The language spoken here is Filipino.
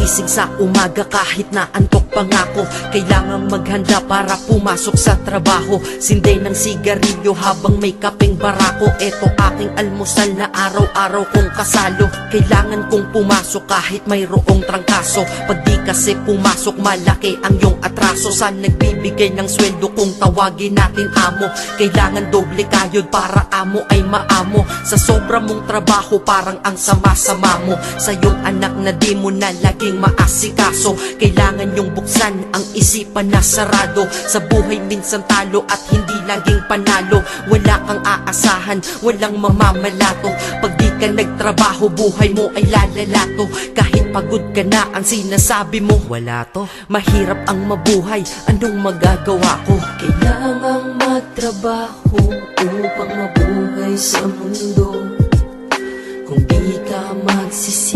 gising sa umaga kahit na antok pa nga ako. Kailangang maghanda para pumasok sa trabaho. Sinday ng sigarilyo habang may kapeng barako. Eto aking almusal na araw-araw kong kasalo. Kailangan kong pumasok kahit mayroong trangkaso. Pag di kasi pumasok malaki ang iyong atraso. Sa nagbibigay ng sweldo kung tawagin natin amo. Kailangan doble kayod para amo ay maamo. Sa sobra mong trabaho parang ang sama-sama mo. Sa iyong anak na di mo na laging maasikaso. Kailangan yung buksan ang isipan na sarado. Sa buhay minsan talo at hindi laging panalo. Wala kang aasahan, walang mamamalato. Pag di ka nagtrabaho buhay mo ay lalalato. Kahit pagod ka na ang sinasabi mo wala to. Mahirap ang mabuhay, anong magagawa ko? Kailangang magtrabaho upang mabuhay sa mundo. Kung di ka magsisi